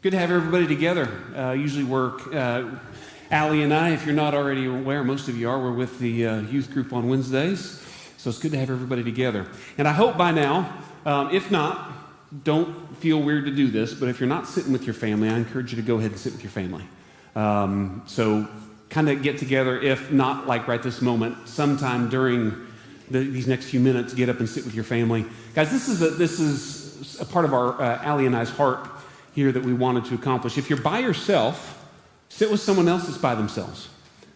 Good to have everybody together. Usually work, Allie and I, if you're not already aware, most of you are, we're with the youth group on Wednesdays. So it's good to have everybody together. And I hope by now, if not, don't feel weird to do this, but if you're not sitting with your family, I encourage you to go ahead and sit with your family. So kind of get together, if not like right this moment, sometime during these next few minutes, get up and sit with your family. Guys, this is a part of our Allie and I's heart here that we wanted to accomplish. If you're by yourself, sit with someone else that's by themselves.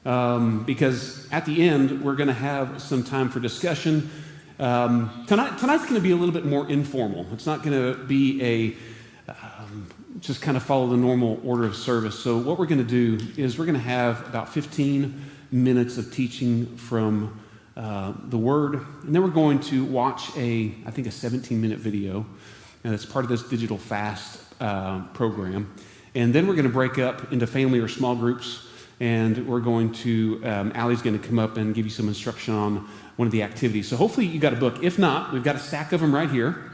Because at the end, we're going to have some time for discussion. Tonight's going to be a little bit more informal. It's not going to be just kind of follow the normal order of service. So what we're going to do is we're going to have about 15 minutes of teaching from the Word, and then we're going to watch I think a 17-minute video, and it's part of this digital fast program. And then we're going to break up into family or small groups, and we're going to, Allie's going to come up and give you some instruction on one of the activities. So hopefully you got a book. If not, we've got a stack of them right here.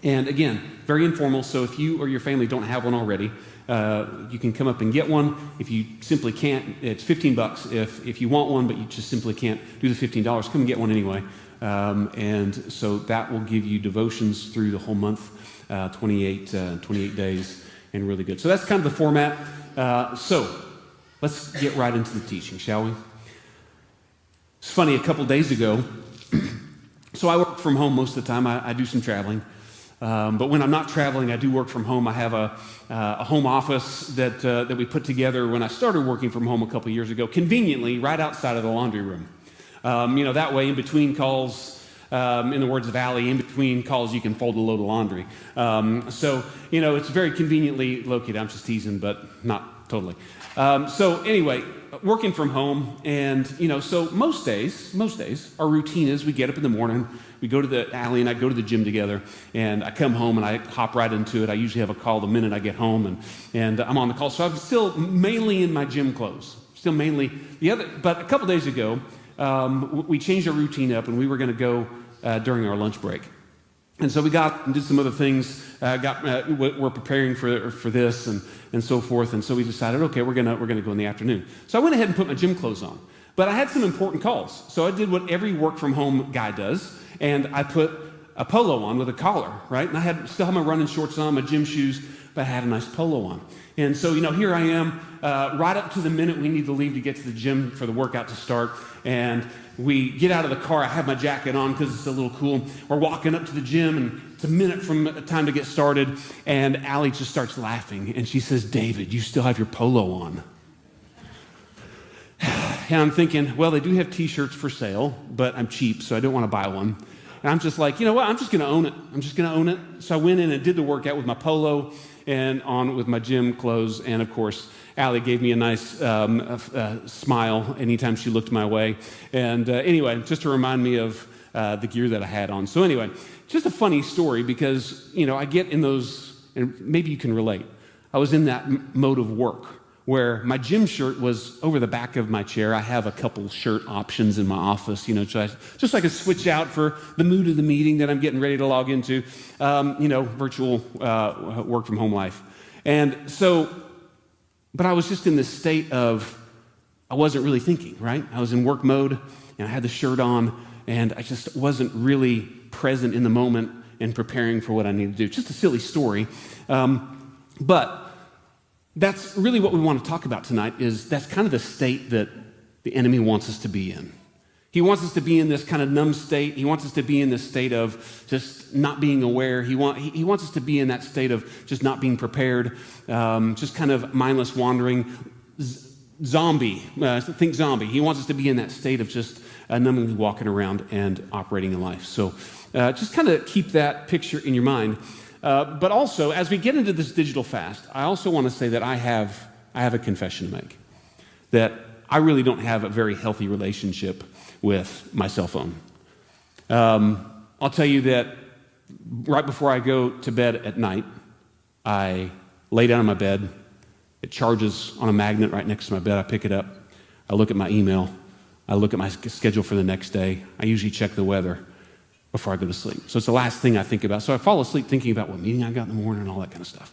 And again, very informal, so if you or your family don't have one already, you can come up and get one. If you simply can't, it's $15 if you want one, but you just simply can't do the $15, come and get one anyway. And so that will give you devotions through the whole month, 28 days, and really good. So that's kind of the format. So let's get right into the teaching, shall we? It's funny, a couple days ago, so I work from home most of the time. I do some traveling. But when I'm not traveling, I do work from home. I have a home office that we put together when I started working from home a couple years ago, conveniently right outside of the laundry room. That way, in between calls, in the words of Allie, in between calls, you can fold a load of laundry. It's very conveniently located. I'm just teasing, but not totally. So anyway, working from home, and so most days, our routine is we get up in the morning, we go to Allie and I go to the gym together, and I come home and I hop right into it. I usually have a call the minute I get home, and I'm on the call. So I'm still mainly in my gym clothes, but a couple days ago, we changed our routine up, and we were going to go during our lunch break. And so we got and did some other things. We're preparing for this and so forth. And so we decided, okay, we're gonna go in the afternoon. So I went ahead and put my gym clothes on. But I had some important calls, so I did what every work from home guy does, and I put a polo on with a collar, right? And I still had my running shorts on, my gym shoes, but I had a nice polo on. And so here I am, right up to the minute we need to leave to get to the gym for the workout to start. And we get out of the car. I have my jacket on because it's a little cool. We're walking up to the gym, and it's a minute from the time to get started. And Allie just starts laughing, and she says, "David, you still have your polo on." And I'm thinking, well, they do have T-shirts for sale, but I'm cheap, so I don't want to buy one. And I'm just like, you know what? I'm just going to own it. I'm just going to own it. So I went in and did the workout with my polo and on with my gym clothes. And of course, Allie gave me a nice smile anytime she looked my way. And anyway, just to remind me of the gear that I had on. So anyway, just a funny story because, I get in those, and maybe you can relate. I was in that mode of work where my gym shirt was over the back of my chair. I have a couple shirt options in my office, just so I could switch out for the mood of the meeting that I'm getting ready to log into, virtual work from home life. And so, but I was just in this state of, I wasn't really thinking, right? I was in work mode, and I had the shirt on, and I just wasn't really present in the moment and preparing for what I needed to do. Just a silly story. But that's really what we want to talk about tonight, is that's kind of the state that the enemy wants us to be in. He wants us to be in this kind of numb state. He wants us to be in this state of just not being aware. He wants us to be in that state of just not being prepared, just kind of mindless wandering, zombie. Think zombie. He wants us to be in that state of just numbly walking around and operating in life. So just kind of keep that picture in your mind. But also, as we get into this digital fast, I also want to say that I have a confession to make, that I really don't have a very healthy relationship with my cell phone. I'll tell you that right before I go to bed at night, I lay down in my bed. It charges on a magnet right next to my bed. I pick it up. I look at my email. I look at my schedule for the next day. I usually check the weather before I go to sleep. So it's the last thing I think about. So I fall asleep thinking about what meeting I got in the morning and all that kind of stuff.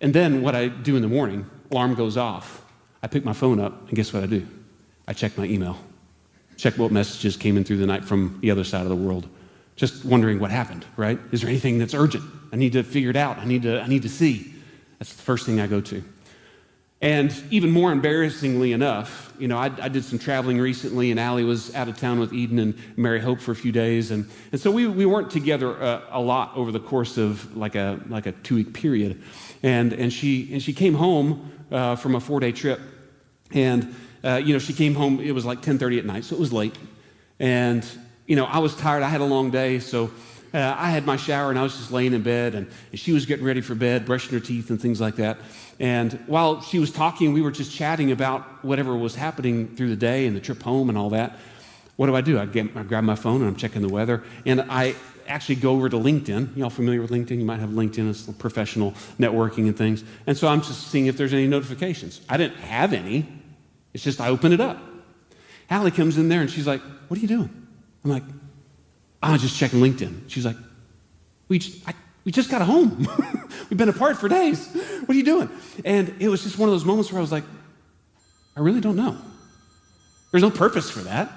And then what I do in the morning, alarm goes off. I pick my phone up, and guess what I do? I check my email. Check what messages came in through the night from the other side of the world. Just wondering what happened, right? Is there anything that's urgent? I need to figure it out. I need to see. That's the first thing I go to. And even more embarrassingly enough, I did some traveling recently, and Allie was out of town with Eden and Mary Hope for a few days, and so we weren't together a lot over the course of like a 2-week period, and she came home from a 4-day trip, and she came home. It was like 10:30 at night, so it was late, and I was tired. I had a long day, so I had my shower, and I was just laying in bed, and she was getting ready for bed, brushing her teeth and things like that. And while she was talking, we were just chatting about whatever was happening through the day and the trip home and all that. What do? I grab my phone, and I'm checking the weather, and I actually go over to LinkedIn. Y'all familiar with LinkedIn? You might have LinkedIn as professional networking and things. And so I'm just seeing if there's any notifications. I didn't have any. It's just I open it up. Allie comes in there, and she's like, "What are you doing?" I'm like, "I'm just checking LinkedIn." She's like, we just got home. We've been apart for days. What are you doing?" And it was just one of those moments where I was like, I really don't know. There's no purpose for that.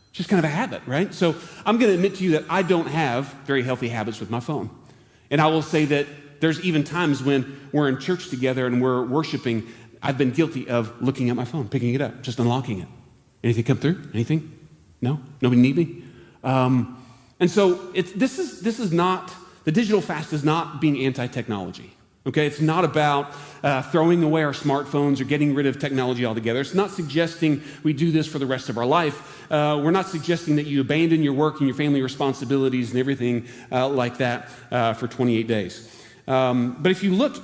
It's just kind of a habit, right? So I'm going to admit to you that I don't have very healthy habits with my phone. And I will say that there's even times when we're in church together and we're worshiping, I've been guilty of looking at my phone, picking it up, just unlocking it. Anything come through? Anything? No? Nobody need me? And so this is not, the digital fast is not being anti-technology, okay? It's not about throwing away our smartphones or getting rid of technology altogether. It's not suggesting we do this for the rest of our life. We're not suggesting that you abandon your work and your family responsibilities and everything like that for 28 days. But if you look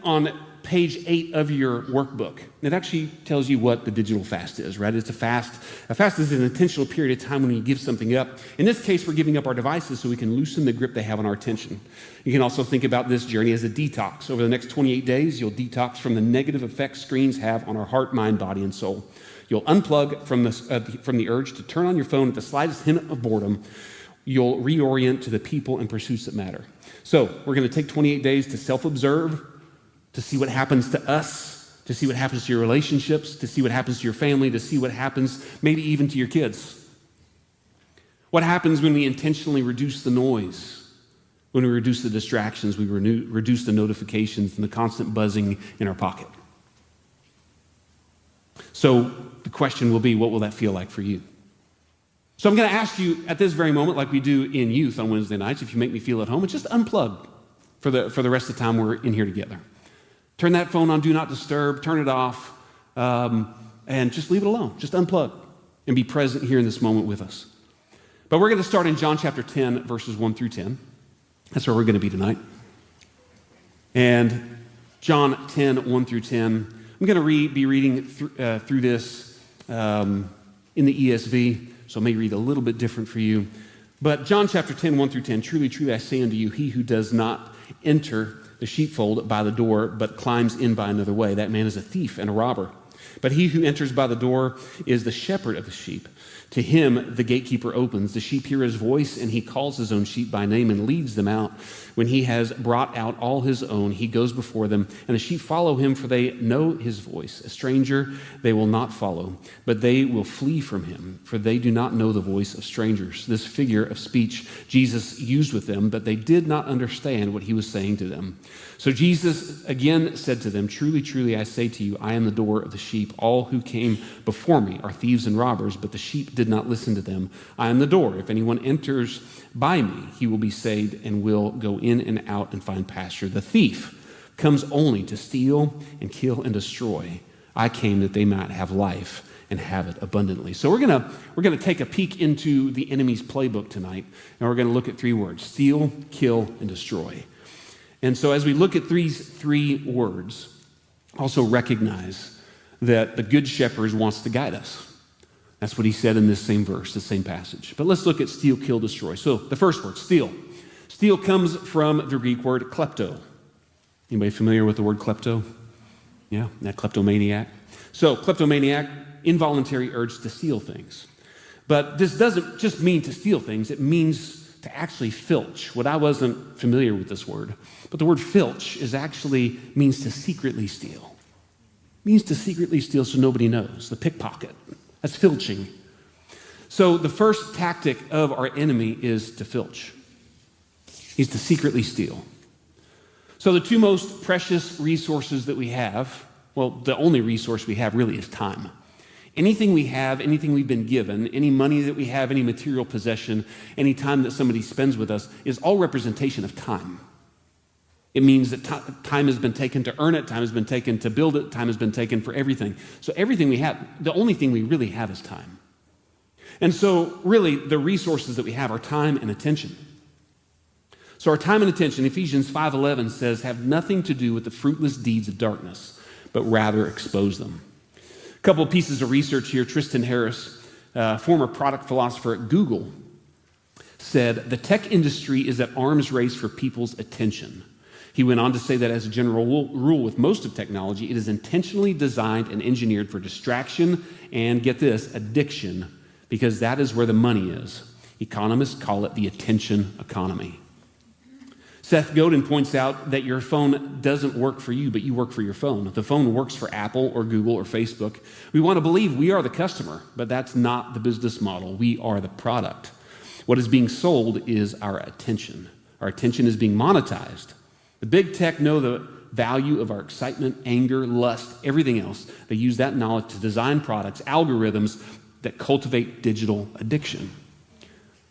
on page 8 of your workbook, it actually tells you what the digital fast is, right? It's a fast. A fast is an intentional period of time when you give something up. In this case, we're giving up our devices so we can loosen the grip they have on our attention. You can also think about this journey as a detox. Over the next 28 days, you'll detox from the negative effects screens have on our heart, mind, body, and soul. You'll unplug from the urge to turn on your phone at the slightest hint of boredom. You'll reorient to the people and pursuits that matter. So we're going to take 28 days to self-observe, to see what happens to us, to see what happens to your relationships, to see what happens to your family, to see what happens maybe even to your kids. What happens when we intentionally reduce the noise, when we reduce the distractions, we reduce the notifications and the constant buzzing in our pocket. So the question will be, what will that feel like for you? So I'm going to ask you at this very moment, like we do in youth on Wednesday nights, if you make me feel at home, and just unplug for the rest of the time we're in here together. Turn that phone on Do Not Disturb, turn it off, and just leave it alone. Just unplug and be present here in this moment with us. But we're going to start in John chapter 10, verses 1 through 10. That's where we're going to be tonight. And John 10, 1 through 10. I'm going to be reading through this in the ESV, so I may read a little bit different for you. But John chapter 10, 1 through 10, truly, truly, I say unto you, he who does not enter the sheepfold by the door, but climbs in by another way, that man is a thief and a robber. But he who enters by the door is the shepherd of the sheep. To him the gatekeeper opens. The sheep hear his voice, and he calls his own sheep by name and leads them out. When he has brought out all his own, he goes before them, and the sheep follow him, for they know his voice. A stranger they will not follow, but they will flee from him, for they do not know the voice of strangers. This figure of speech Jesus used with them, but they did not understand what he was saying to them. So Jesus again said to them, truly, truly, I say to you, I am the door of the sheep. All who came before me are thieves and robbers, but the sheep did not listen to them. I am the door. If anyone enters by me, he will be saved and will go in and out and find pasture. The thief comes only to steal and kill and destroy. I came that they might have life and have it abundantly. So we're gonna take a peek into the enemy's playbook tonight, and we're gonna look at 3 words: steal, kill, and destroy. And so as we look at these 3 words, also recognize that the good shepherd wants to guide us. That's what he said in this same verse, the same passage. But let's look at steal, kill, destroy. So the first word, steal. Steal comes from the Greek word klepto. Anybody familiar with the word klepto? Yeah, that kleptomaniac. So kleptomaniac, involuntary urge to steal things. But this doesn't just mean to steal things. It means to actually filch. What I wasn't familiar with this word, but the word filch means to secretly steal. It means to secretly steal so nobody knows. The pickpocket. That's filching. So the first tactic of our enemy is to filch. He's to secretly steal. So the two most precious resources that we have, well, the only resource we have really is time. Anything we have, anything we've been given, any money that we have, any material possession, any time that somebody spends with us is all representation of time. It means that time has been taken to earn it, time has been taken to build it, time has been taken for everything. So everything we have, the only thing we really have is time. And so really the resources that we have are time and attention. So our time and attention, Ephesians 5:11 says, have nothing to do with the fruitless deeds of darkness, but rather expose them. A couple of pieces of research here. Tristan Harris, former product philosopher at Google, said, the tech industry is at arm's race for people's attention. He went on to say that as a general rule with most of technology, it is intentionally designed and engineered for distraction and, get this, addiction, because that is where the money is. Economists call it the attention economy. Seth Godin points out that your phone doesn't work for you, but you work for your phone. The phone works for Apple or Google or Facebook. We want to believe we are the customer, but that's not the business model. We are the product. What is being sold is our attention. Our attention is being monetized. The big tech know the value of our excitement, anger, lust, everything else. They use that knowledge to design products, algorithms that cultivate digital addiction.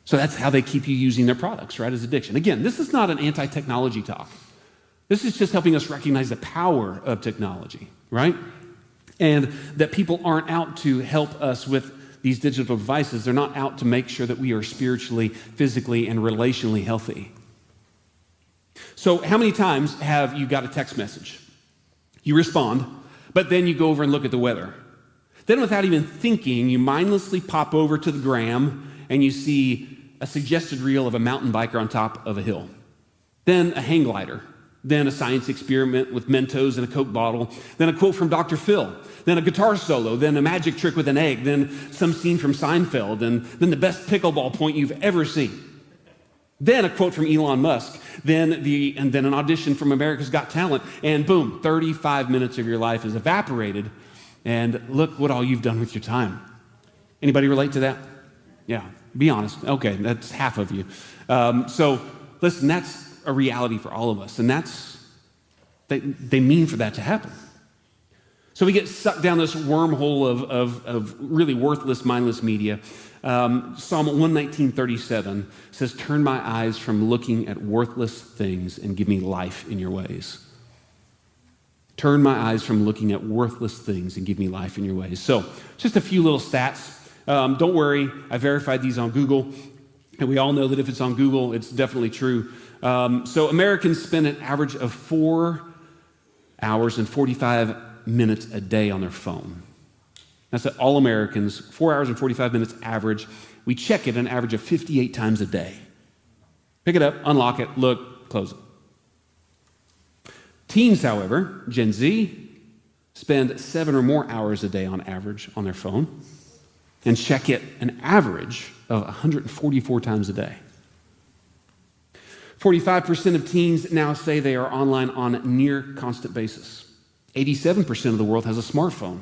So that's how they keep you using their products, right, as addiction. Again, this is not an anti-technology talk. This is just helping us recognize the power of technology, right? And that people aren't out to help us with these digital devices. They're not out to make sure that we are spiritually, physically, and relationally healthy. So how many times have you got a text message? You respond, but then you go over and look at the weather. Then without even thinking, you mindlessly pop over to the gram and you see a suggested reel of a mountain biker on top of a hill. Then a hang glider. Then a science experiment with Mentos and a Coke bottle. Then a quote from Dr. Phil. Then a guitar solo. Then a magic trick with an egg. Then some scene from Seinfeld. And then the best pickleball point you've ever seen. Then a quote from Elon Musk. Then an audition from America's Got Talent. And boom, 35 minutes of your life is evaporated. And look what all you've done with your time. Anybody relate to that? Yeah, be honest. Okay, that's half of you. So listen, that's a reality for all of us. And they mean for that to happen. So we get sucked down this wormhole of really worthless, mindless media. Psalm 119:37 says, turn my eyes from looking at worthless things and give me life in your ways. Turn my eyes from looking at worthless things and give me life in your ways. So just a few little stats. Don't worry, I verified these on Google. And we all know that if it's on Google, it's definitely true. So Americans spend an average of 4 hours and 45 minutes a day on their phone. That's all Americans, 4 hours and 45 minutes average. We check it an average of 58 times a day. Pick it up, unlock it, look, close it. Teens, however, Gen Z, spend 7 or more hours a day on average on their phone and check it an average of 144 times a day. 45% of teens now say they are online on a near constant basis. 87% of the world has a smartphone,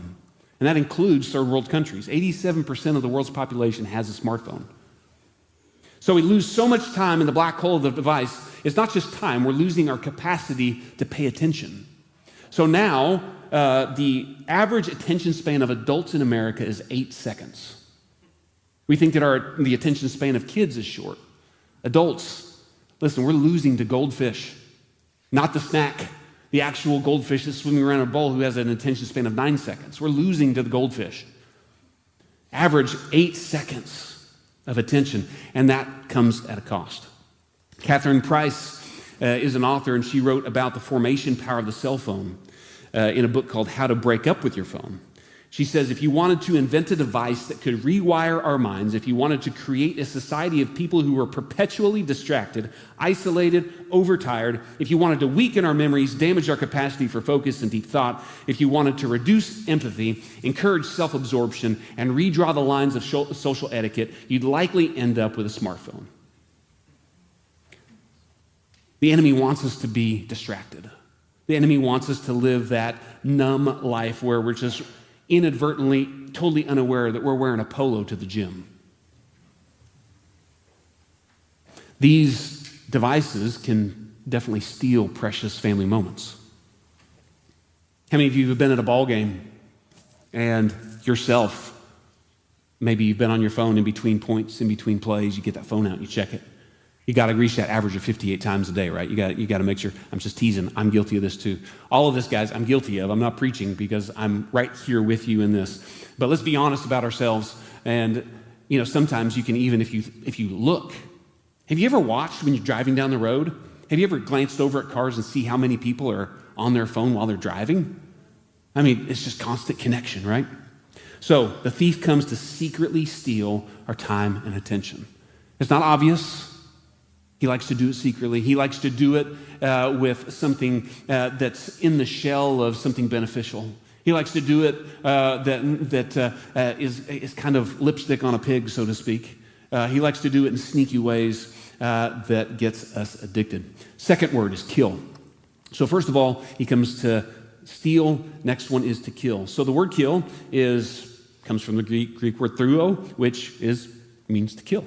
and that includes third world countries. 87% of the world's population has a smartphone. So we lose so much time in the black hole of the device. It's not just time, we're losing our capacity to pay attention. So now, the average attention span of adults in America is 8 seconds. We think that the attention span of kids is short. Adults, listen, we're losing to goldfish, not the snack, the actual goldfish that's swimming around in a bowl who has an attention span of 9 seconds. We're losing to the goldfish. Average 8 seconds of attention, and that comes at a cost. Catherine Price is an author, and she wrote about the formation power of the cell phone in a book called How to Break Up with Your Phone. She says, if you wanted to invent a device that could rewire our minds, if you wanted to create a society of people who were perpetually distracted, isolated, overtired, if you wanted to weaken our memories, damage our capacity for focus and deep thought, if you wanted to reduce empathy, encourage self-absorption, and redraw the lines of social etiquette, you'd likely end up with a smartphone. The enemy wants us to be distracted. The enemy wants us to live that numb life where we're just inadvertently, totally unaware that we're wearing a polo to the gym. These devices can definitely steal precious family moments. How many of you have been at a ball game and yourself, maybe you've been on your phone in between points, in between plays, you get that phone out, you check it. You got to reach that average of 58 times a day, right? You got to make sure. I'm just teasing. I'm guilty of this too. All of this, guys, I'm guilty of. I'm not preaching because I'm right here with you in this. But let's be honest about ourselves. And sometimes you can even if you look. Have you ever watched when you're driving down the road? Have you ever glanced over at cars and see how many people are on their phone while they're driving? I mean, it's just constant connection, right? So the thief comes to secretly steal our time and attention. It's not obvious. He likes to do it secretly. He likes to do it with something that's in the shell of something beneficial. He likes to do it that is kind of lipstick on a pig, so to speak. He likes to do it in sneaky ways that gets us addicted. Second word is kill. So first of all, he comes to steal. Next one is to kill. So the word kill comes from the Greek word thuo, which means to kill.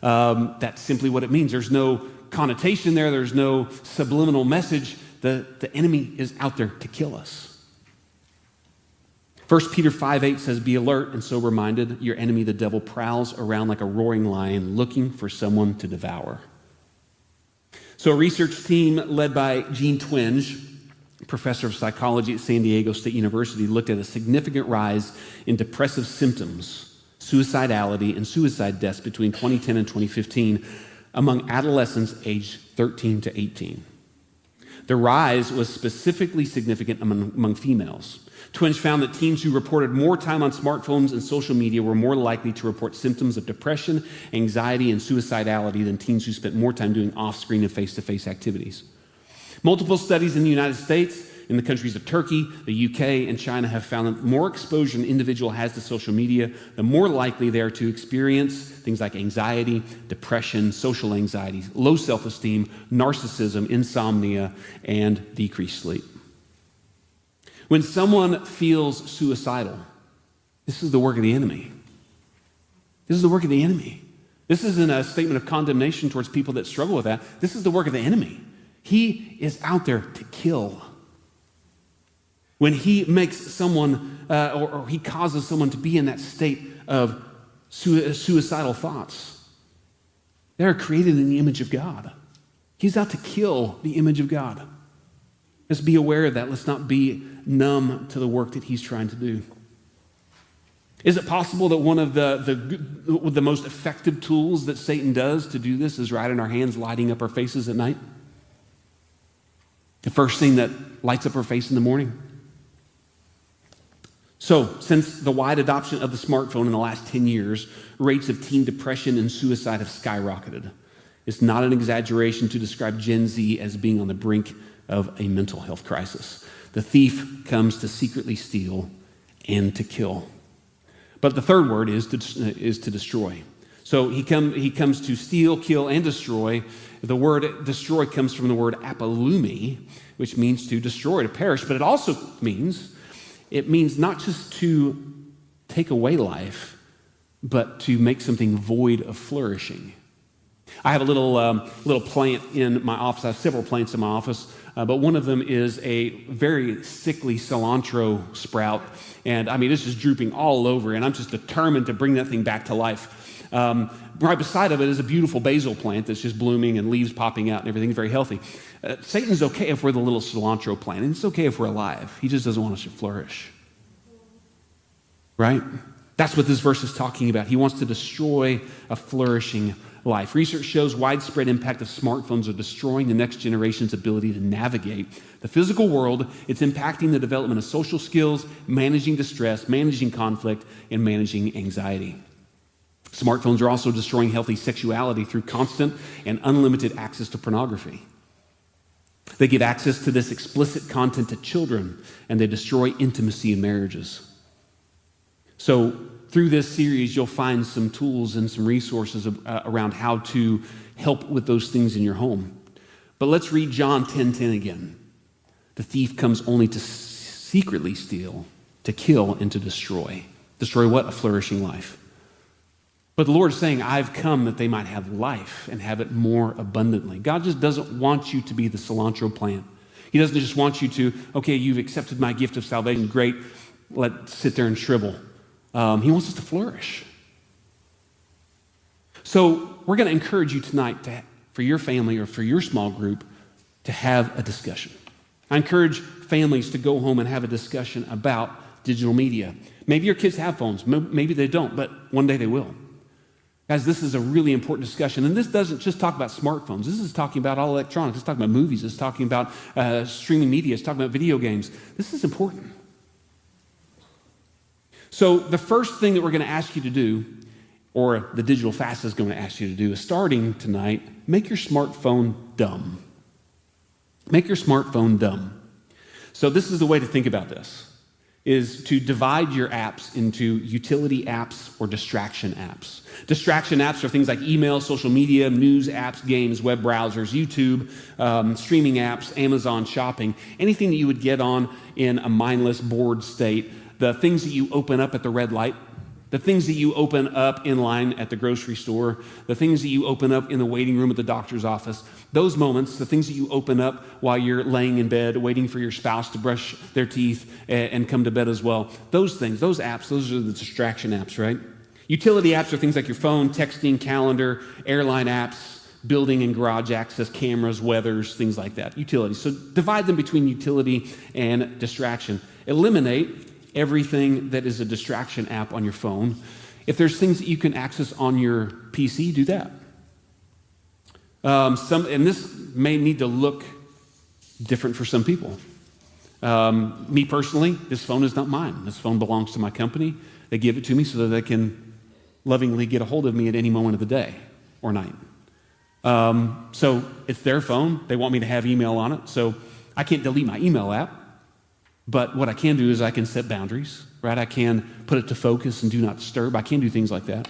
That's simply what it means. There's no connotation there. There's no subliminal message. The enemy is out there to kill us. 1 Peter 5:8 says, "Be alert and sober-minded. Your enemy, the devil, prowls around like a roaring lion looking for someone to devour." So a research team led by Gene Twenge, professor of psychology at San Diego State University, looked at a significant rise in depressive symptoms, suicidality, and suicide deaths between 2010 and 2015 among adolescents aged 13 to 18. The rise was specifically significant among females. Twenge found that teens who reported more time on smartphones and social media were more likely to report symptoms of depression, anxiety, and suicidality than teens who spent more time doing off-screen and face-to-face activities. Multiple studies in the United States, in the countries of Turkey, the UK, and China have found that the more exposure an individual has to social media, the more likely they are to experience things like anxiety, depression, social anxiety, low self-esteem, narcissism, insomnia, and decreased sleep. When someone feels suicidal, this is the work of the enemy. This is the work of the enemy. This isn't a statement of condemnation towards people that struggle with that. This is the work of the enemy. He is out there to kill. When he makes someone, or he causes someone to be in that state of suicidal thoughts, they're created in the image of God. He's out to kill the image of God. Let's be aware of that. Let's not be numb to the work that he's trying to do. Is it possible that one of the most effective tools that Satan does to do this is right in our hands, lighting up our faces at night? The first thing that lights up our face in the morning. So, since the wide adoption of the smartphone in the last 10 years, rates of teen depression and suicide have skyrocketed. It's not an exaggeration to describe Gen Z as being on the brink of a mental health crisis. The thief comes to secretly steal and to kill. But the third word is to destroy. So he comes to steal, kill, and destroy. The word destroy comes from the word apolumi, which means to destroy, to perish, but it also means not just to take away life, but to make something void of flourishing. I have a little plant in my office. I have several plants in my office, but one of them is a very sickly cilantro sprout, and I mean, it's just drooping all over, and I'm just determined to bring that thing back to life. Right beside of it is a beautiful basil plant that's just blooming and leaves popping out and everything's very healthy. Satan's okay if we're the little cilantro plant, and it's okay if we're alive. He just doesn't want us to flourish. Right? That's what this verse is talking about. He wants to destroy a flourishing life. Research shows widespread impact of smartphones are destroying the next generation's ability to navigate the physical world. It's impacting the development of social skills, managing distress, managing conflict, and managing anxiety. Smartphones are also destroying healthy sexuality through constant and unlimited access to pornography. They give access to this explicit content to children, and they destroy intimacy in marriages. So through this series, you'll find some tools and some resources around how to help with those things in your home. But let's read John 10:10 again. The thief comes only to secretly steal, to kill, and to destroy. Destroy what? A flourishing life. But the Lord is saying, I've come that they might have life and have it more abundantly. God just doesn't want you to be the cilantro plant. He doesn't just want you to, okay, you've accepted my gift of salvation, great, let's sit there and shrivel. He wants us to flourish. So we're going to encourage you tonight for your family or for your small group to have a discussion. I encourage families to go home and have a discussion about digital media. Maybe your kids have phones, maybe they don't, but one day they will. Guys, this is a really important discussion, and this doesn't just talk about smartphones. This is talking about all electronics. It's talking about movies. It's talking about streaming media. It's talking about video games. This is important. So the first thing that we're going to ask you to do, or the digital fast is going to ask you to do, is starting tonight, make your smartphone dumb. Make your smartphone dumb. So this is the way to think about this, is to divide your apps into utility apps or distraction apps. Distraction apps are things like email, social media, news apps, games, web browsers, YouTube, streaming apps, Amazon shopping, anything that you would get on in a mindless, bored state, the things that you open up at the red light, the things that you open up in line at the grocery store, the things that you open up in the waiting room at the doctor's office, those moments, the things that you open up while you're laying in bed waiting for your spouse to brush their teeth and come to bed as well. Those things, those apps, those are the distraction apps, right? Utility apps are things like your phone, texting, calendar, airline apps, building and garage access, cameras, weathers, things like that. Utility. So divide them between utility and distraction. Eliminate everything that is a distraction app on your phone. If there's things that you can access on your PC, do that. And this may need to look different for some people. Me personally, this phone is not mine. This phone belongs to my company. They give it to me so that they can lovingly get a hold of me at any moment of the day or night. So it's their phone. They want me to have email on it. So I can't delete my email app. But what I can do is I can set boundaries, right? I can put it to focus and do not disturb. I can do things like that.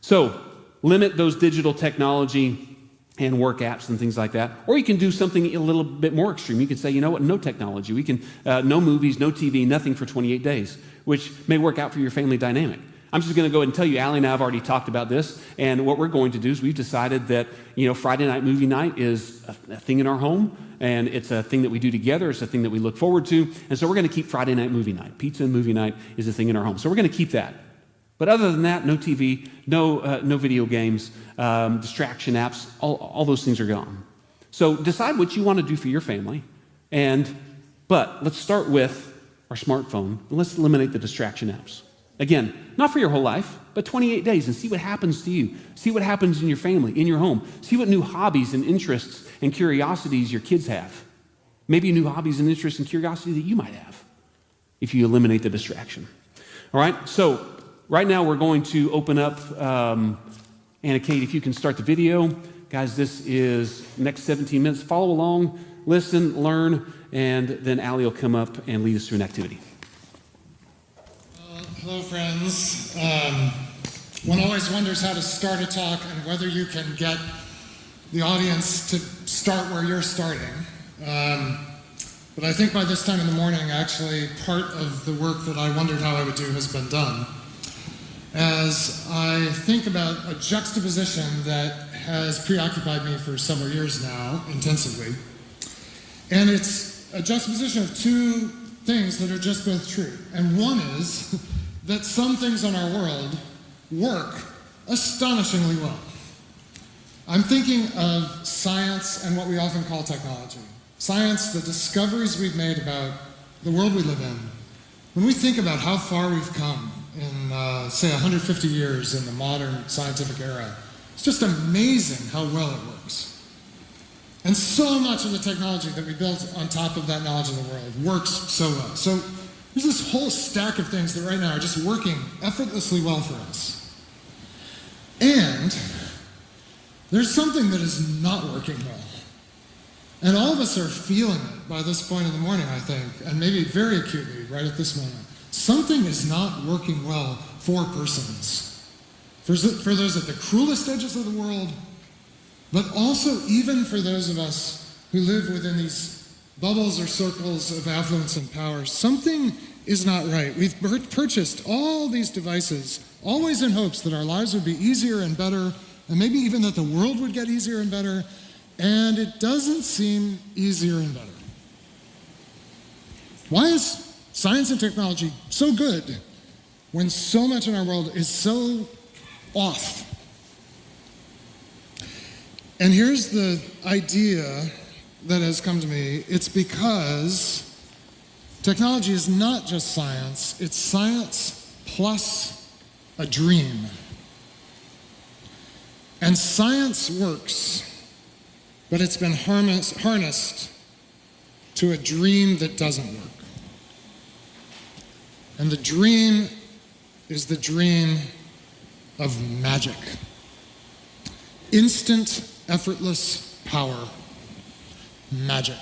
So limit those digital technology and work apps and things like that. Or you can do something a little bit more extreme. You can say, you know what, no technology. We can, no movies, no TV, nothing for 28 days, which may work out for your family dynamic. I'm just going to go ahead and tell you, Allie and I have already talked about this, and what we're going to do is we've decided that, Friday night movie night is a thing in our home, and it's a thing that we do together. It's a thing that we look forward to, and so we're going to keep Friday night movie night. Pizza and movie night is a thing in our home, so we're going to keep that. But other than that, no TV, no video games, distraction apps, all those things are gone. So decide what you want to do for your family, but let's start with our smartphone, and let's eliminate the distraction apps. Again, not for your whole life, but 28 days, and see what happens to you. See what happens in your family, in your home. See what new hobbies and interests and curiosities your kids have. Maybe new hobbies and interests and curiosity that you might have if you eliminate the distraction. All right, so right now we're going to open up, Anna Kate, if you can start the video. Guys, this is next 17 minutes. Follow along, listen, learn, and then Allie will come up and lead us through an activity. Hello, friends. One always wonders how to start a talk and whether you can get the audience to start where you're starting. But I think by this time in the morning, actually, part of the work that I wondered how I would do has been done. As I think about a juxtaposition that has preoccupied me for several years now, intensively, and it's a juxtaposition of two things that are just both true. And one is that some things in our world work astonishingly well. I'm thinking of science and what we often call technology. Science, the discoveries we've made about the world we live in. When we think about how far we've come in, say, 150 years in the modern scientific era, it's just amazing how well it works. And so much of the technology that we built on top of that knowledge of the world works so well. So there's this whole stack of things that right now are just working effortlessly well for us. And there's something that is not working well. And all of us are feeling it by this point in the morning, I think, and maybe very acutely right at this moment. Something is not working well for persons. For those at the cruelest edges of the world, but also even for those of us who live within these bubbles or circles of affluence and power, something is not right. We've purchased all these devices, always in hopes that our lives would be easier and better, and maybe even that the world would get easier and better, and it doesn't seem easier and better. Why is science and technology so good when so much in our world is so off? And here's the idea that has come to me. It's because technology is not just science, it's science plus a dream. And science works, but it's been harnessed to a dream that doesn't work. And the dream is the dream of magic. Instant, effortless power. Magic.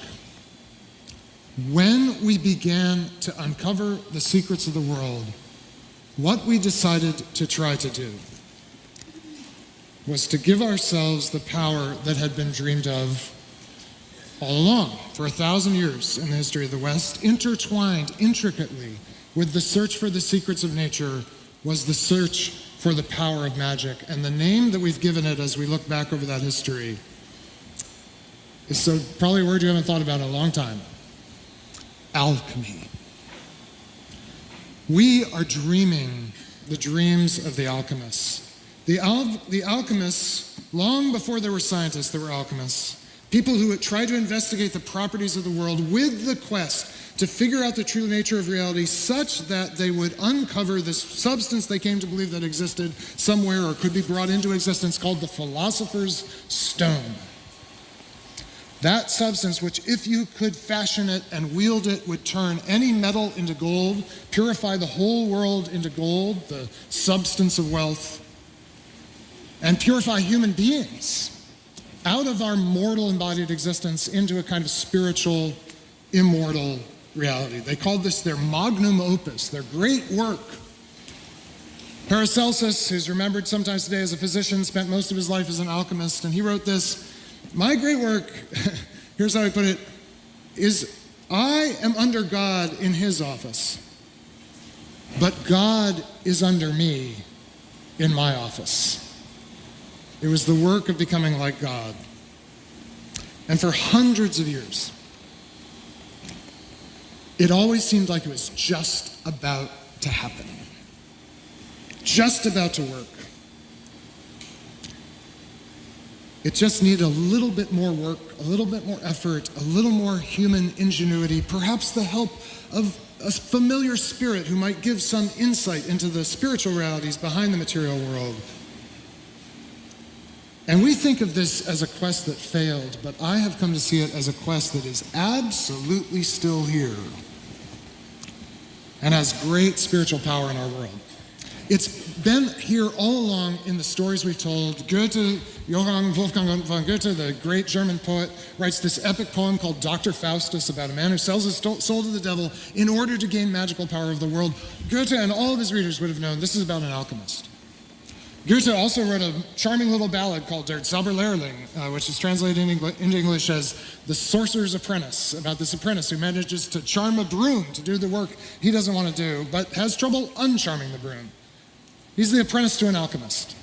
When we began to uncover the secrets of the world, what we decided to try to do was to give ourselves the power that had been dreamed of all along. For 1,000 years in the history of the West, intertwined intricately with the search for the secrets of nature was the search for the power of magic. And the name that we've given it as we look back over that history is so probably a word you haven't thought about in a long time. Alchemy. We are dreaming the dreams of the alchemists. The alchemists, long before there were scientists, there were alchemists. People who would try to investigate the properties of the world with the quest to figure out the true nature of reality such that they would uncover this substance they came to believe that existed somewhere or could be brought into existence called the philosopher's stone. That substance which, if you could fashion it and wield it, would turn any metal into gold, purify the whole world into gold, the substance of wealth, and purify human beings out of our mortal embodied existence into a kind of spiritual, immortal reality. They called this their magnum opus, their great work. Paracelsus, who's remembered sometimes today as a physician, spent most of his life as an alchemist, and he wrote this: my great work, here's how I put it, is I am under God in his office, but God is under me in my office. It was the work of becoming like God. And for hundreds of years, it always seemed like it was just about to happen, just about to work. It just needed a little bit more work, a little bit more effort, a little more human ingenuity, perhaps the help of a familiar spirit who might give some insight into the spiritual realities behind the material world. And we think of this as a quest that failed, but I have come to see it as a quest that is absolutely still here and has great spiritual power in our world. It's been here all along in the stories we've told. Goethe, Johann Wolfgang von Goethe, the great German poet, writes this epic poem called Dr. Faustus about a man who sells his soul to the devil in order to gain magical power of the world. Goethe and all of his readers would have known this is about an alchemist. Goethe also wrote a charming little ballad called Der Zauberlehrling, which is translated into English as The Sorcerer's Apprentice, about this apprentice who manages to charm a broom to do the work he doesn't want to do, but has trouble uncharming the broom. He's the apprentice to an alchemist.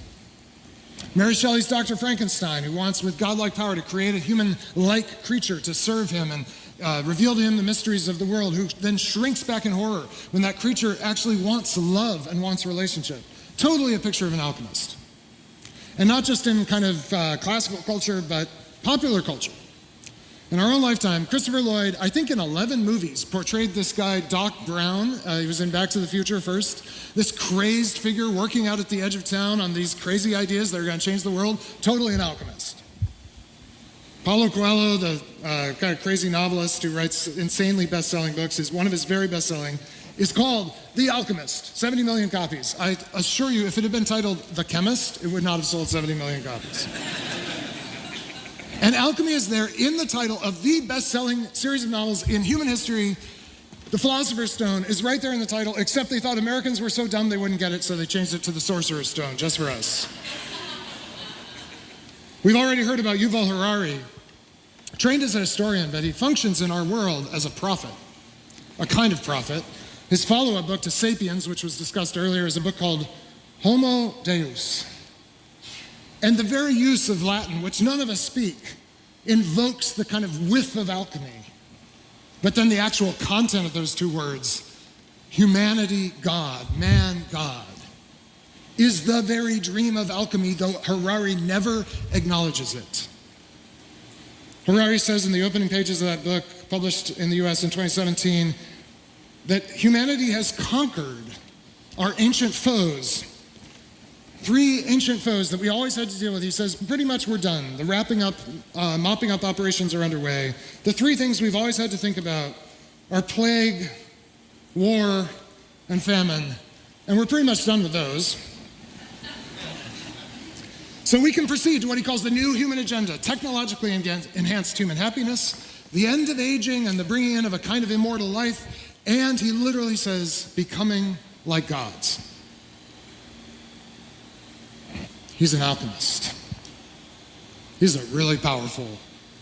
Mary Shelley's Dr. Frankenstein, who wants with godlike power to create a human-like creature to serve him and reveal to him the mysteries of the world, who then shrinks back in horror when that creature actually wants love and wants relationship. Totally a picture of an alchemist. And not just in kind of classical culture, but popular culture. In our own lifetime, Christopher Lloyd, I think in 11 movies, portrayed this guy, Doc Brown. He was in Back to the Future first. This crazed figure working out at the edge of town on these crazy ideas that are going to change the world. Totally an alchemist. Paulo Coelho, the kind of crazy novelist who writes insanely best-selling books, is one of his very best-selling, is called The Alchemist, 70 million copies. I assure you, if it had been titled The Chemist, it would not have sold 70 million copies. And alchemy is there in the title of the best-selling series of novels in human history. The Philosopher's Stone is right there in the title, except they thought Americans were so dumb they wouldn't get it, so they changed it to the Sorcerer's Stone, just for us. We've already heard about Yuval Harari, trained as a historian, but he functions in our world as a prophet, a kind of prophet. His follow-up book to Sapiens, which was discussed earlier, is a book called Homo Deus. And the very use of Latin, which none of us speak, invokes the kind of whiff of alchemy. But then the actual content of those two words, humanity, God, man, God, is the very dream of alchemy, though Harari never acknowledges it. Harari says in the opening pages of that book, published in the US in 2017, that humanity has conquered our ancient foes. 3 ancient foes that we always had to deal with. He says, pretty much we're done. The mopping up operations are underway. The 3 things we've always had to think about are plague, war, and famine. And we're pretty much done with those. So we can proceed to what he calls the new human agenda, technologically enhanced human happiness, the end of aging and the bringing in of a kind of immortal life, and he literally says, becoming like gods. He's an alchemist. He's a really powerful,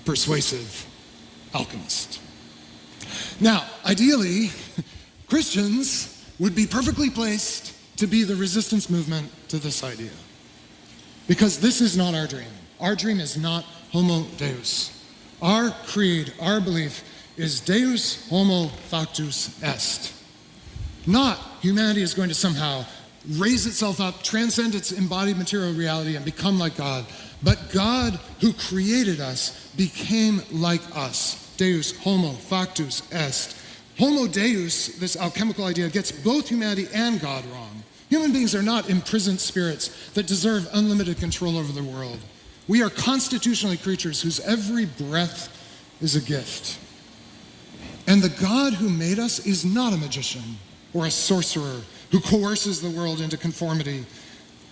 persuasive alchemist. Now, ideally, Christians would be perfectly placed to be the resistance movement to this idea. Because this is not our dream. Our dream is not Homo Deus. Our creed, our belief is Deus homo factus est. Not humanity is going to somehow raise itself up, transcend its embodied material reality, and become like God. But God, who created us, became like us. Deus homo factus est. Homo Deus, this alchemical idea, gets both humanity and God wrong. Human beings are not imprisoned spirits that deserve unlimited control over the world. We are constitutionally creatures whose every breath is a gift. And the God who made us is not a magician or a sorcerer who coerces the world into conformity.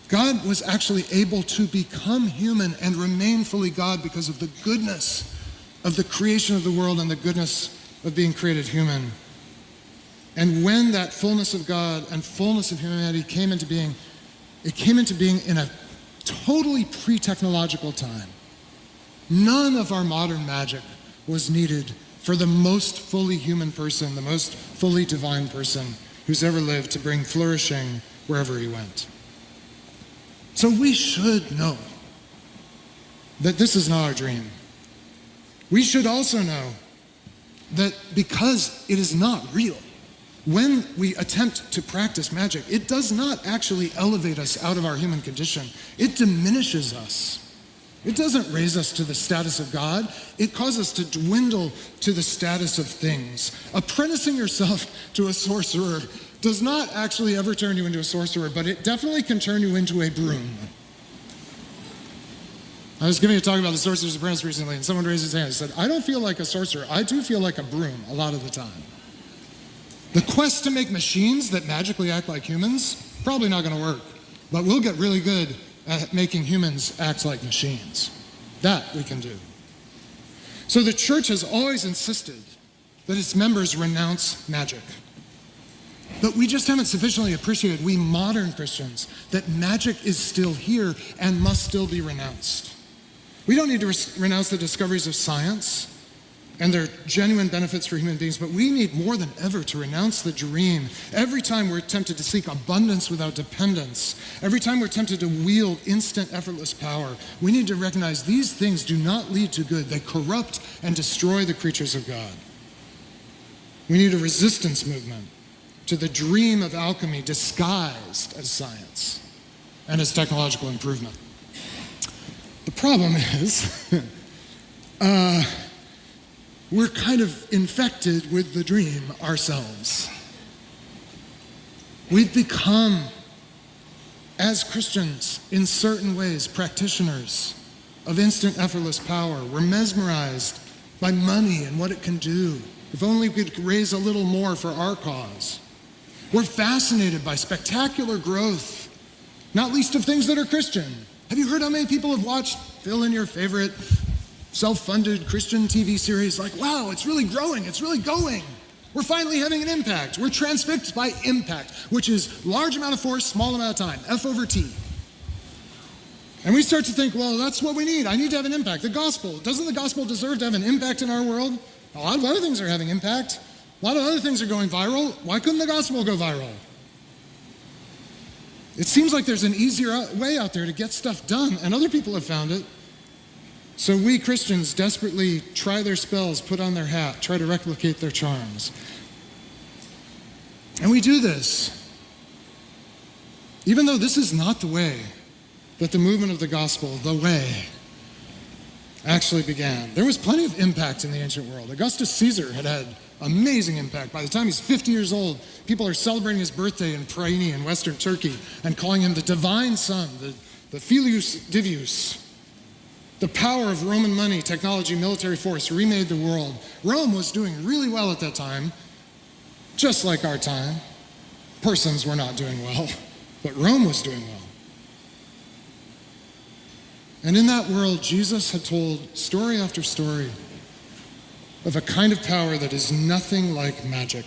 God was actually able to become human and remain fully God because of the goodness of the creation of the world and the goodness of being created human. And when that fullness of God and fullness of humanity came into being, it came into being in a totally pre-technological time. None of our modern magic was needed for the most fully human person, the most fully divine person who's ever lived to bring flourishing wherever he went. So we should know that this is not our dream. We should also know that because it is not real, when we attempt to practice magic, it does not actually elevate us out of our human condition. It diminishes us. It doesn't raise us to the status of God. It causes us to dwindle to the status of things. Apprenticing yourself to a sorcerer does not actually ever turn you into a sorcerer, but it definitely can turn you into a broom. I was giving a talk about the Sorcerer's Apprentice recently, and someone raised his hand and said, I don't feel like a sorcerer. I do feel like a broom a lot of the time. The quest to make machines that magically act like humans, probably not going to work. But we'll get really good at making humans act like machines. That we can do. So the church has always insisted that its members renounce magic. But we just haven't sufficiently appreciated, we modern Christians, that magic is still here and must still be renounced. We don't need to renounce the discoveries of science and their genuine benefits for human beings, but we need more than ever to renounce the dream. Every time we're tempted to seek abundance without dependence, every time we're tempted to wield instant, effortless power, we need to recognize these things do not lead to good. They corrupt and destroy the creatures of God. We need a resistance movement to the dream of alchemy disguised as science and as technological improvement. The problem is, we're kind of infected with the dream ourselves. We've become, as Christians, in certain ways, practitioners of instant, effortless power. We're mesmerized by money and what it can do. If only we could raise a little more for our cause. We're fascinated by spectacular growth, not least of things that are Christian. Have you heard how many people have watched, fill in your favorite self-funded Christian TV series? Like, wow, it's really growing, it's really going. We're finally having an impact. We're transfixed by impact, which is large amount of force, small amount of time, F over T. And we start to think, well, that's what we need. I need to have an impact. The gospel, doesn't the gospel deserve to have an impact in our world? A lot of other things are having impact. A lot of other things are going viral. Why couldn't the gospel go viral? It seems like there's an easier way out there to get stuff done, and other people have found it. So we Christians desperately try their spells, put on their hat, try to replicate their charms. And we do this, even though this is not the way that the movement of the gospel, the way, actually began. There was plenty of impact in the ancient world. Augustus Caesar had amazing impact. By the time he's 50 years old, people are celebrating his birthday in Priene in western Turkey and calling him the divine son, the Filius Divius. The power of Roman money, technology, military force remade the world. Rome was doing really well at that time, just like our time. Persons were not doing well, but Rome was doing well. And in that world, Jesus had told story after story of a kind of power that is nothing like magic.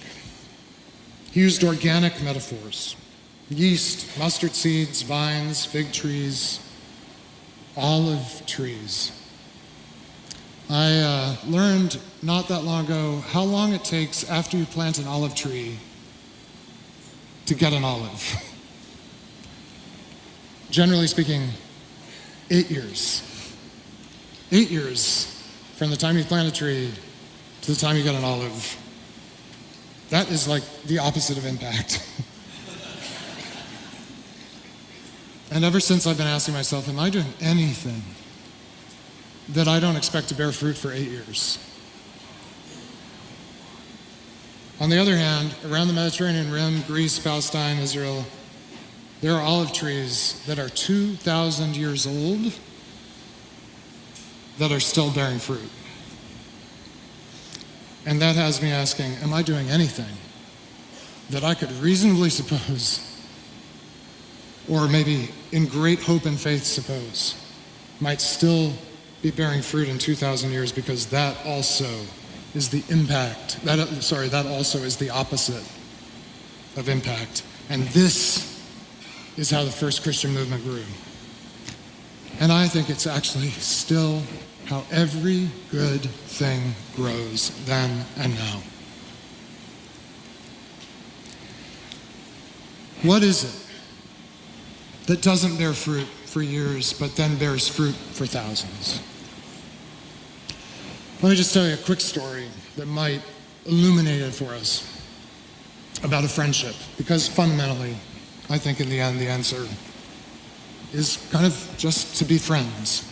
He used organic metaphors: yeast, mustard seeds, vines, fig trees, olive trees. I learned not that long ago how long it takes after you plant an olive tree to get an olive. Generally speaking, 8 years. 8 years from the time you plant a tree to the time you get an olive. That is like the opposite of impact. And ever since I've been asking myself, am I doing anything that I don't expect to bear fruit for 8 years? On the other hand, around the Mediterranean rim, Greece, Palestine, Israel, there are olive trees that are 2,000 years old that are still bearing fruit. And that has me asking, am I doing anything that I could reasonably suppose, or maybe in great hope and faith suppose, might still be bearing fruit in 2,000 years, because that also is the impact, that also is the opposite of impact. And this is how the first Christian movement grew. And I think it's actually still how every good thing grows then and now. What is it that doesn't bear fruit for years but then bears fruit for thousands? Let me just tell you a quick story that might illuminate it for us about a friendship, because fundamentally, I think in the end, the answer is kind of just to be friends.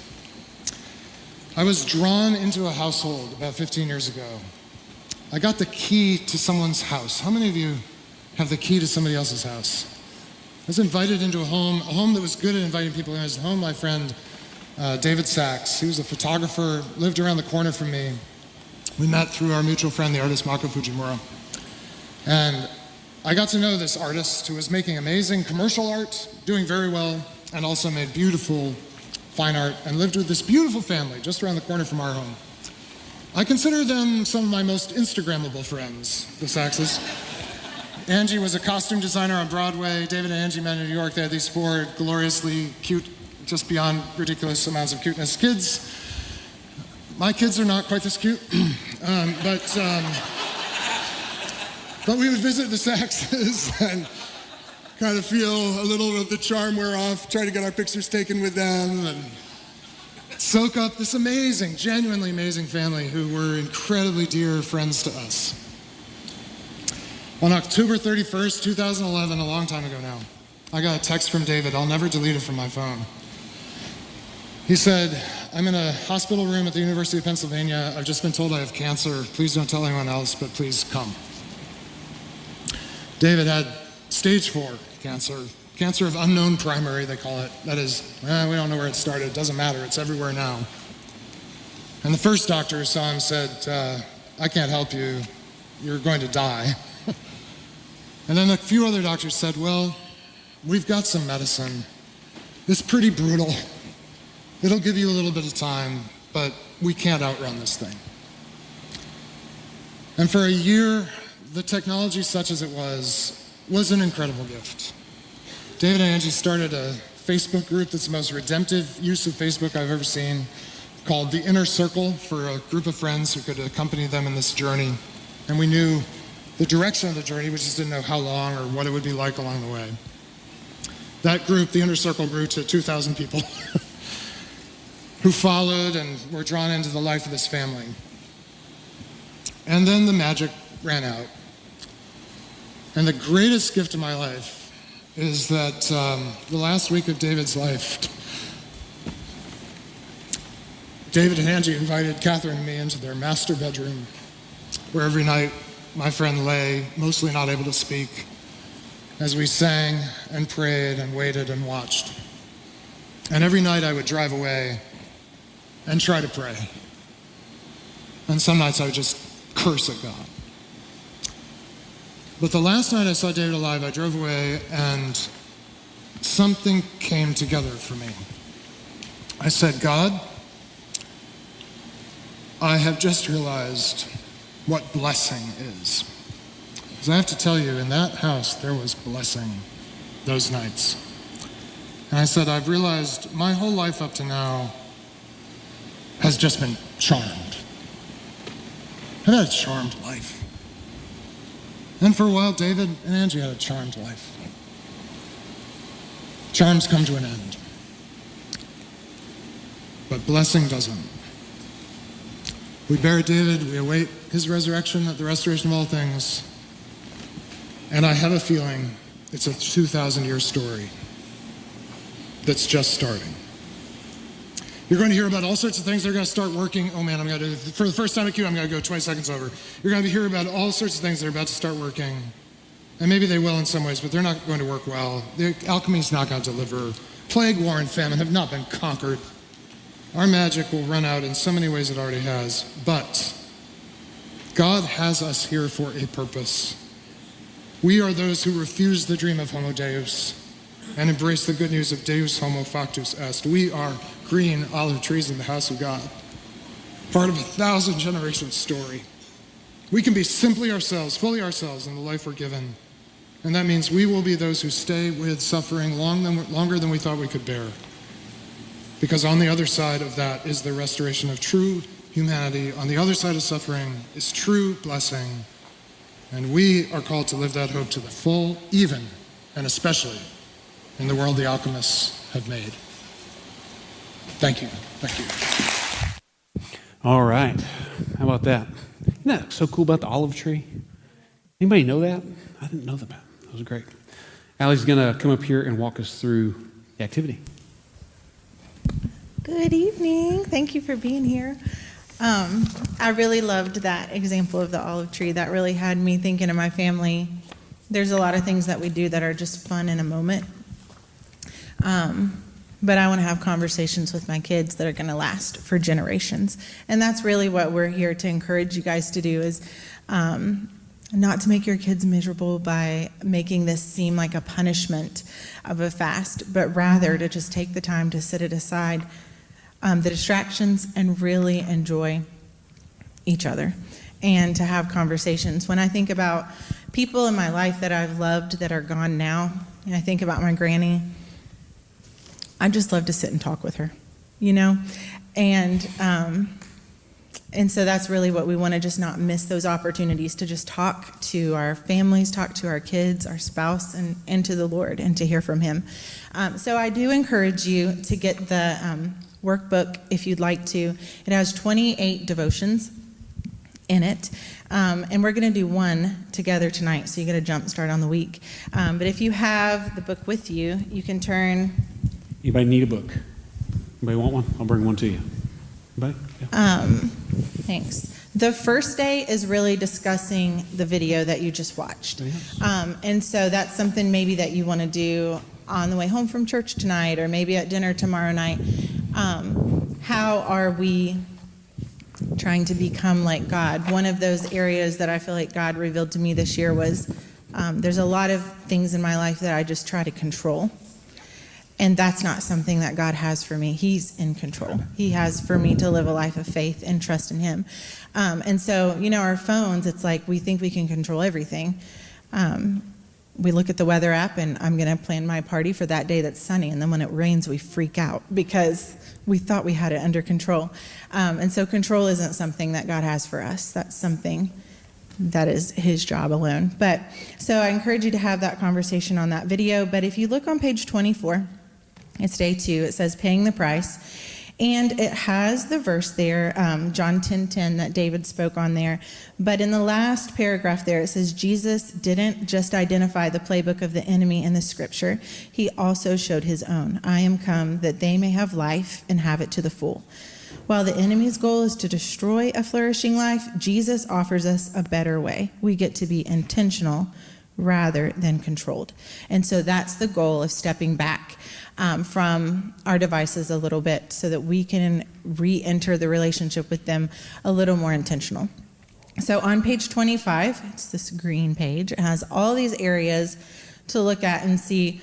I was drawn into a household about 15 years ago. I got the key to someone's house. How many of you have the key to somebody else's house? I was invited into a home that was good at inviting people in. It was the home of my friend, David Sachs. He was a photographer, lived around the corner from me. We met through our mutual friend, the artist Mako Fujimura. And I got to know this artist who was making amazing commercial art, doing very well, and also made beautiful fine art, and lived with this beautiful family just around the corner from our home. I consider them some of my most Instagrammable friends, the Saxes. Angie was a costume designer on Broadway. David and Angie met in New York. They had these 4 gloriously cute, just beyond ridiculous amounts of cuteness kids. My kids are not quite this cute, but we would visit the Saxes and kind of feel a little of the charm wear off, try to get our pictures taken with them, and soak up this amazing, genuinely amazing family who were incredibly dear friends to us. On October 31st, 2011, a long time ago now, I got a text from David. I'll never delete it from my phone. He said, I'm in a hospital room at the University of Pennsylvania. I've just been told I have cancer. Please don't tell anyone else, but please come. David had stage 4 cancer of unknown primary, they call it. That is, we don't know where it started. It doesn't matter. It's everywhere now. And the first doctor who saw him said, I can't help you. You're going to die. And then a few other doctors said, well, we've got some medicine. It's pretty brutal. It'll give you a little bit of time, but we can't outrun this thing. And for a year, the technology, such as it was an incredible gift. David and Angie started a Facebook group that's the most redemptive use of Facebook I've ever seen, called The Inner Circle, for a group of friends who could accompany them in this journey. And we knew the direction of the journey, we just didn't know how long or what it would be like along the way. That group, the Inner Circle, grew to 2,000 people who followed and were drawn into the life of this family. And then the magic ran out. And the greatest gift of my life is that the last week of David's life, David and Angie invited Catherine and me into their master bedroom, where every night my friend lay, mostly not able to speak, as we sang and prayed and waited and watched. And every night I would drive away and try to pray. And some nights I would just curse at God. But the last night I saw David alive, I drove away and something came together for me. I said, God, I have just realized what blessing is. Because I have to tell you, in that house, there was blessing those nights. And I said, I've realized my whole life up to now has just been charmed. I've had a charmed life. And for a while, David and Angie had a charmed life. Charms come to an end. But blessing doesn't. We bury David, we await his resurrection at the restoration of all things. And I have a feeling it's a 2,000-year story that's just starting. You're going to hear about all sorts of things that are going to start working. Oh man, for the first time at Q, I'm going to go 20 seconds over. You're going to hear about all sorts of things that are about to start working. And maybe they will in some ways, but they're not going to work well. The alchemy's not going to deliver. Plague, war, and famine have not been conquered. Our magic will run out in so many ways it already has. But God has us here for a purpose. We are those who refuse the dream of Homo Deus and embrace the good news of Deus Homo Factus Est. We are green olive trees in the house of God, part of a 1,000-generation story. We can be simply ourselves, fully ourselves in the life we're given. And that means we will be those who stay with suffering longer than we thought we could bear. Because on the other side of that is the restoration of true humanity. On the other side of suffering is true blessing. And we are called to live that hope to the full, even and especially in the world the alchemists have made. Thank you. Thank you. All right. How about that? Isn't that so cool about the olive tree? Anybody know that? I didn't know that. That was great. Allie's going to come up here and walk us through the activity. Good evening. Thank you for being here. I really loved that example of the olive tree. That really had me thinking of my family. There's a lot of things that we do that are just fun in a moment. But I want to have conversations with my kids that are going to last for generations. And that's really what we're here to encourage you guys to do, is not to make your kids miserable by making this seem like a punishment of a fast, but rather to just take the time to set it aside, the distractions, and really enjoy each other and to have conversations. When I think about people in my life that I've loved that are gone now, and I think about my granny, I just love to sit and talk with her, you know? And so that's really what we want to just not miss, those opportunities to just talk to our families, talk to our kids, our spouse, and to the Lord, and to hear from Him. So I do encourage you to get the workbook if you'd like to. It has 28 devotions in it. And we're going to do one together tonight, so you get a jump start on the week. But if you have the book with you, you can turn... Anybody need a book? Anybody want one? I'll bring one to you. Anybody? Yeah. Thanks. The first day is really discussing the video that you just watched. Yes. And so that's something maybe that you want to do on the way home from church tonight, or maybe at dinner tomorrow night. How are we trying to become like God? One of those areas that I feel like God revealed to me this year was there's a lot of things in my life that I just try to control. And that's not something that God has for me. He's in control. He has for me to live a life of faith and trust in Him. And so, you know, our phones, it's like we think we can control everything. we look at the weather app and I'm going to plan my party for that day that's sunny. And then when it rains, we freak out because we thought we had it under control. And so control isn't something that God has for us. That's something that is his job alone. But so I encourage you to have that conversation on that video. But if you look on page 24, it's day 2. It says paying the price. And it has the verse there, John 10:10, that David spoke on there. But in the last paragraph there, it says, Jesus didn't just identify the playbook of the enemy in the scripture. He also showed his own. I am come that they may have life and have it to the full. While the enemy's goal is to destroy a flourishing life, Jesus offers us a better way. We get to be intentional rather than controlled. And so that's the goal of stepping back from our devices a little bit so that we can re-enter the relationship with them a little more intentional. So on page 25, it's this green page, it has all these areas to look at and see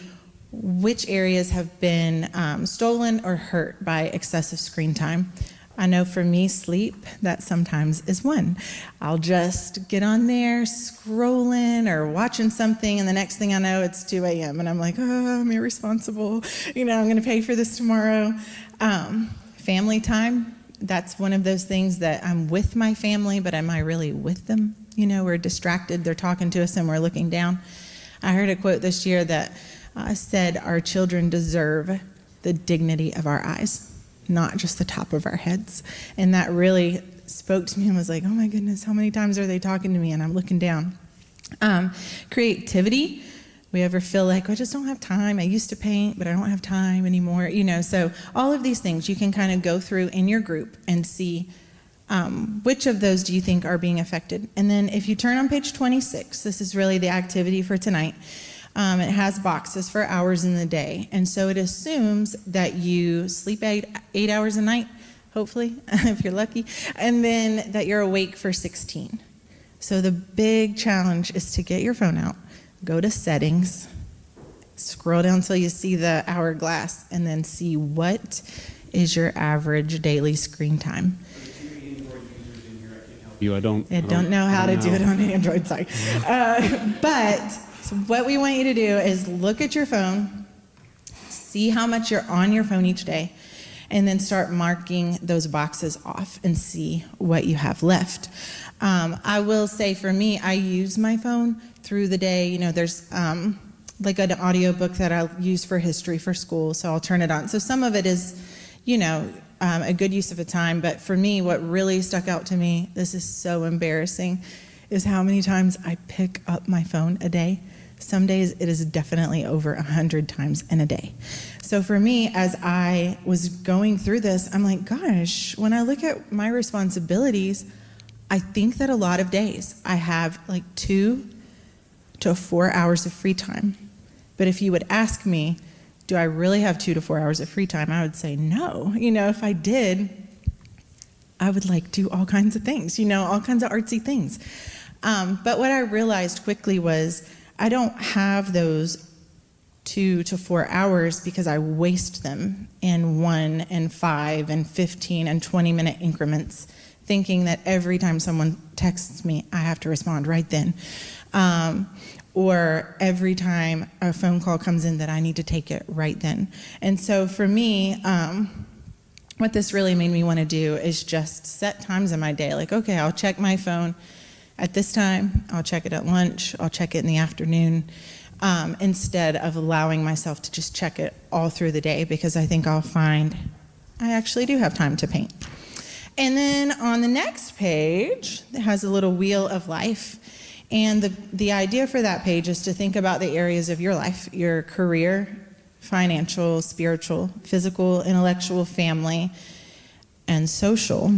which areas have been stolen or hurt by excessive screen time. I know for me, sleep, that sometimes is one. I'll just get on there scrolling or watching something, and the next thing I know, it's 2 a.m. And I'm like, oh, I'm irresponsible. I'm going to pay for this tomorrow. Family time, that's one of those things that I'm with my family, but am I really with them? We're distracted. They're talking to us and we're looking down. I heard a quote this year that said, our children deserve the dignity of our eyes, not just the top of our heads. And that really spoke to me and was like, oh my goodness, how many times are they talking to me? And I'm looking down. Creativity. We ever feel like, I just don't have time. I used to paint, but I don't have time anymore. So all of these things you can kind of go through in your group and see which of those do you think are being affected. And then if you turn on page 26, this is really the activity for tonight. It has boxes for hours in the day. And so it assumes that you sleep 8 hours a night, hopefully, if you're lucky, and then that you're awake for 16. So the big challenge is to get your phone out, go to settings, scroll down until you see the hourglass, and then see what is your average daily screen time. I don't know how to do it on Android, sorry. So what we want you to do is look at your phone, see how much you're on your phone each day, and then start marking those boxes off and see what you have left. I will say for me, I use my phone through the day. There's like an audio book that I'll use for history for school, so I'll turn it on. So some of it is, a good use of a time. But for me, what really stuck out to me, this is so embarrassing, is how many times I pick up my phone a day. Some days it is definitely over 100 times in a day. So for me, as I was going through this, I'm like, gosh, when I look at my responsibilities, I think that a lot of days I have like 2 to 4 hours of free time. But if you would ask me, do I really have 2 to 4 hours of free time? I would say no. If I did, I would do all kinds of things, all kinds of artsy things. But what I realized quickly was I don't have those 2 to 4 hours because I waste them in 1 and 5 and 15 and 20-minute increments, thinking that every time someone texts me, I have to respond right then. Or every time a phone call comes in that I need to take it right then. And so for me, what this really made me want to do is just set times in my day. Okay, I'll check my phone at this time, I'll check it at lunch, I'll check it in the afternoon, instead of allowing myself to just check it all through the day, because I think I'll find I actually do have time to paint. And then on the next page, it has a little wheel of life. And the idea for that page is to think about the areas of your life, your career, financial, spiritual, physical, intellectual, family, and social.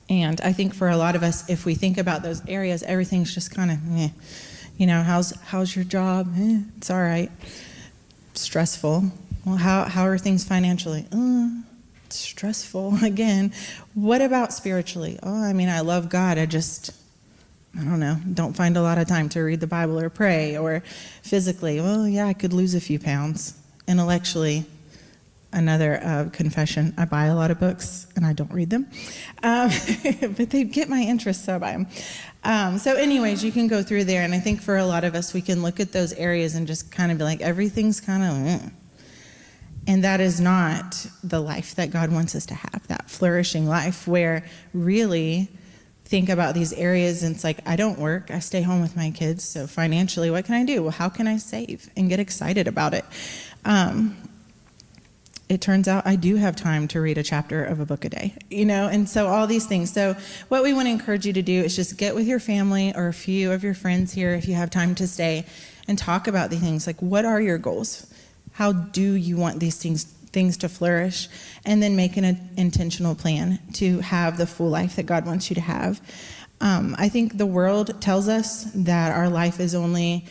And I think for a lot of us, if we think about those areas, everything's just kind of, how's your job? It's all right. Stressful. Well, how are things financially? It's stressful again. What about spiritually? I love God. I don't find a lot of time to read the Bible or pray. Or physically, I could lose a few pounds. Intellectually, another confession. I buy a lot of books and I don't read them, but they get my interest, so I buy them. So anyways, you can go through there, and I think for a lot of us, we can look at those areas and just kind of be like, everything's kind of, and that is not the life that God wants us to have, that flourishing life where really think about these areas and it's like, I don't work, I stay home with my kids, so financially, what can I do? Well, how can I save and get excited about it? It turns out I do have time to read a chapter of a book a day, and so all these things. So what we want to encourage you to do is just get with your family or a few of your friends here if you have time to stay and talk about the things like, what are your goals? How do you want these things to flourish? And then make an intentional plan to have the full life that God wants you to have. I think the world tells us that our life is only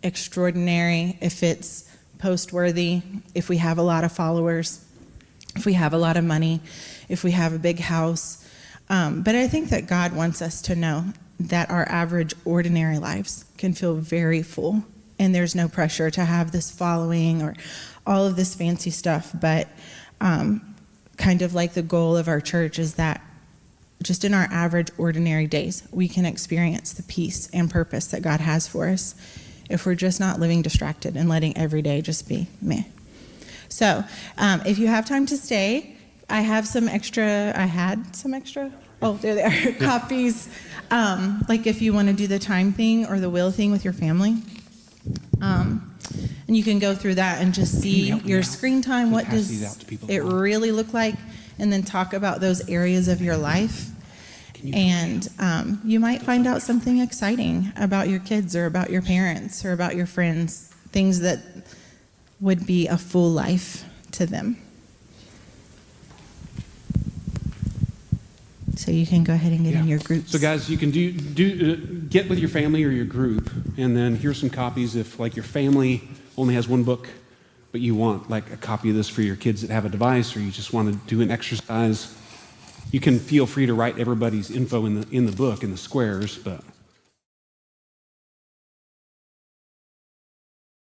extraordinary if it's post-worthy, if we have a lot of followers, if we have a lot of money, if we have a big house. But I think that God wants us to know that our average, ordinary lives can feel very full, and there's no pressure to have this following or all of this fancy stuff. But kind of like the goal of our church is that just in our average, ordinary days, we can experience the peace and purpose that God has for us, if we're just not living distracted and letting every day just be meh. So if you have time to stay, I had some extra, oh, there they are, copies. Like if you want to do the time thing or the will thing with your family. And you can go through that and just see your screen time. What does it really look like? And then talk about those areas of your life. And you might find out something exciting about your kids or about your parents or about your friends, things that would be a full life to them. So you can go ahead and get in your groups. So guys, you can get with your family or your group, and then here's some copies if like your family only has one book, but you want like a copy of this for your kids that have a device, or you just want to do an exercise. You can feel free to write everybody's info in the book in the squares, but